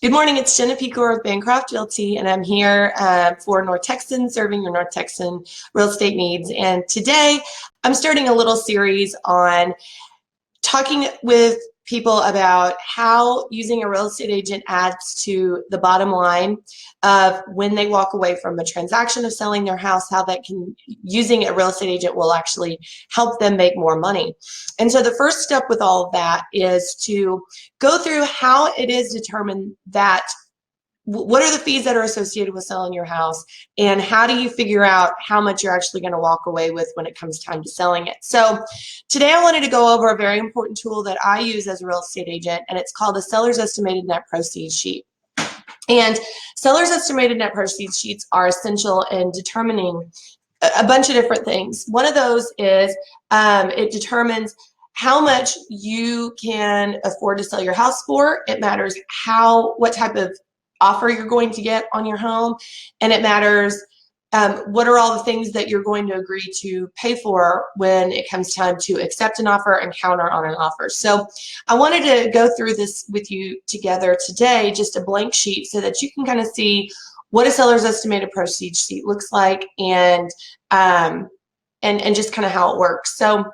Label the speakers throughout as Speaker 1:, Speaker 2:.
Speaker 1: Good morning, it's Jenna with Bancroft Realty, and I'm here for North Texan, serving your North Texan real estate needs. And today I'm starting a little series on talking with people about how using a real estate agent adds to the bottom line of when they walk away from a transaction of selling their house, how that can, using a real estate agent will actually help them make more money. And so the first step with all of that is to go through how it is determined that what are the fees that are associated with selling your house, and how do you figure out how much you're actually going to walk away with when it comes time to selling it. So today I wanted to go over a very important tool that I use as a real estate agent, and it's called a seller's estimated net proceeds sheet. And seller's estimated net proceeds sheets are essential in determining a bunch of different things. One of those is it determines how much you can afford to sell your house for. It matters what type of offer you're going to get on your home, and it matters what are all the things that you're going to agree to pay for when it comes time to accept an offer and counter on an offer. So I wanted to go through this with you together today, just a blank sheet, so that you can kind of see what a seller's estimated proceeds sheet looks like, and just kind of how it works. So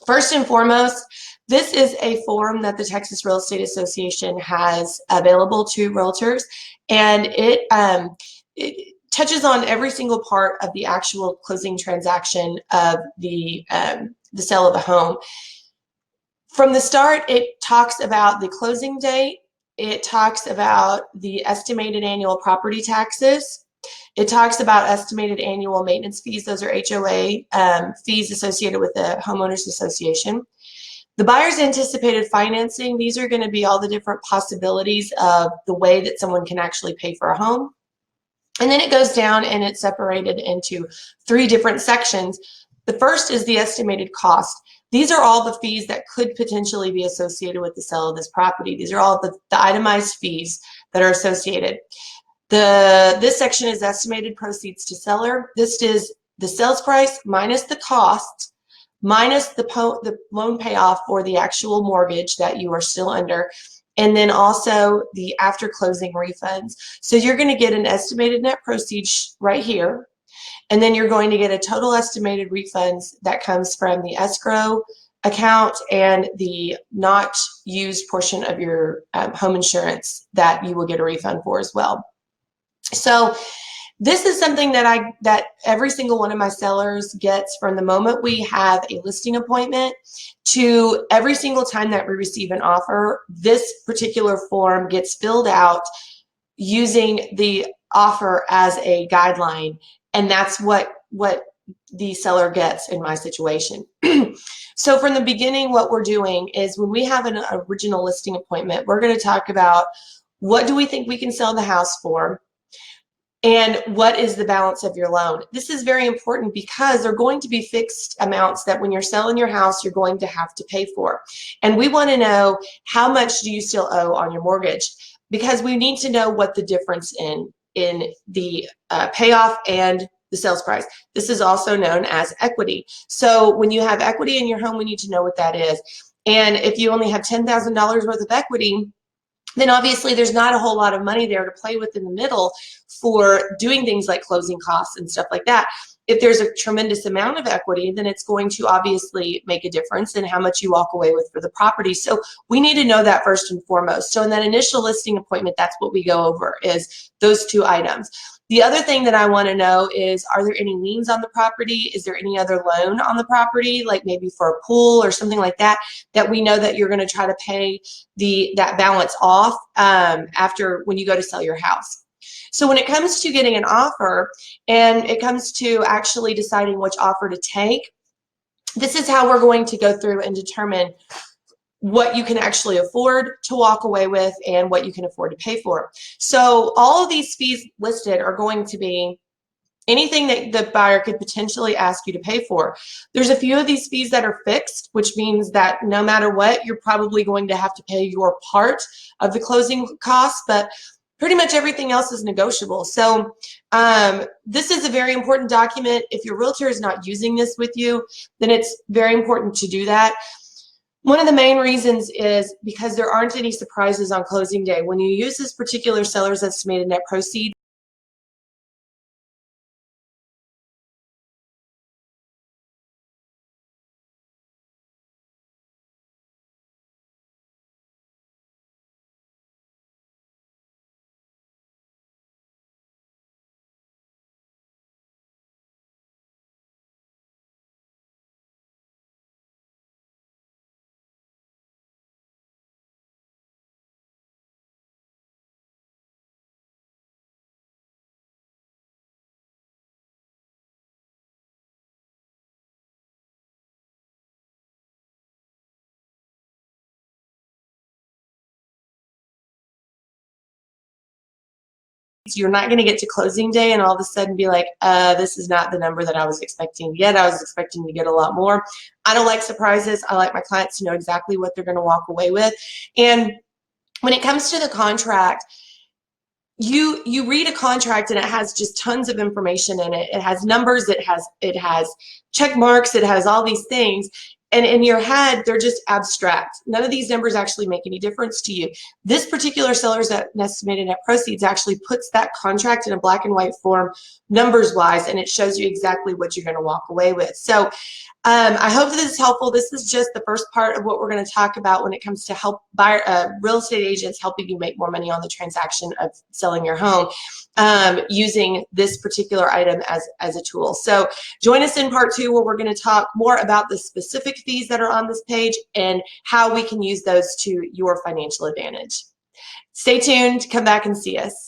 Speaker 1: first and foremost, this is a form that the Texas Real Estate Association has available to realtors, and it touches on every single part of the actual closing transaction of the sale of a home. From the start, it talks about the closing date. It talks about the estimated annual property taxes. It talks about estimated annual maintenance fees. Those are HOA fees associated with the homeowners association. The buyer's anticipated financing, these are going to be all the different possibilities of the way that someone can actually pay for a home. And then it goes down and it's separated into three different sections. The first is the estimated cost. These are all the fees that could potentially be associated with the sale of this property. These are all the itemized fees that are associated. This section is estimated proceeds to seller. This is the sales price minus the cost, minus the loan payoff for the actual mortgage that you are still under, and then also the after closing refunds. So you're going to get an estimated net proceeds right here, and then you're going to get a total estimated refunds that comes from the escrow account and the not used portion of your home insurance that you will get a refund for as well. So this is something that every single one of my sellers gets from the moment we have a listing appointment to every single time that we receive an offer. This particular form gets filled out using the offer as a guideline, and that's what the seller gets in my situation. So from the beginning, what we're doing is when we have an original listing appointment, we're going to talk about what do we think we can sell the house for, and what is the balance of your loan. This is very important because they're going to be fixed amounts that when you're selling your house, you're going to have to pay for. And we want to know how much do you still owe on your mortgage, because we need to know what the difference in the payoff and the sales price. This is also known as equity. So when you have equity in your home, we need to know what that is. And if you only have $10,000 worth of equity, then obviously there's not a whole lot of money there to play with in the middle for doing things like closing costs and stuff like that. If there's a tremendous amount of equity, then it's going to obviously make a difference in how much you walk away with for the property. So we need to know that first and foremost. So in that initial listing appointment, that's what we go over, is those two items. The other thing that I want to know is, are there any liens on the property? Is there any other loan on the property, like maybe for a pool or something like that, that we know that you're going to try to pay that balance off after when you go to sell your house. So when it comes to getting an offer and it comes to actually deciding which offer to take, this is how we're going to go through and determine what you can actually afford to walk away with and what you can afford to pay for. So all of these fees listed are going to be anything that the buyer could potentially ask you to pay for. There's a few of these fees that are fixed, which means that no matter what, you're probably going to have to pay your part of the closing costs, but pretty much everything else is negotiable. So this is a very important document. If your realtor is not using this with you, then it's very important to do that. One of the main reasons is because there aren't any surprises on closing day. When you use this particular seller's estimated net proceeds, you're not going to get to closing day and all of a sudden be like, this is not the number that I was expecting yet. I was expecting to get a lot more. I don't like surprises. I like my clients to know exactly what they're going to walk away with. And when it comes to the contract, you read a contract and it has just tons of information in it. It has numbers, it has check marks, it has all these things. And in your head, they're just abstract. None of these numbers actually make any difference to you. This particular seller's estimated net proceeds actually puts that contract in a black and white form, numbers wise, and it shows you exactly what you're going to walk away with. So I hope that this is helpful. This is just the first part of what we're going to talk about when it comes to help real estate agents helping you make more money on the transaction of selling your home, using this particular item as a tool. So join us in part 2 where we're going to talk more about the specific fees that are on this page and how we can use those to your financial advantage. Stay tuned. Come back and see us.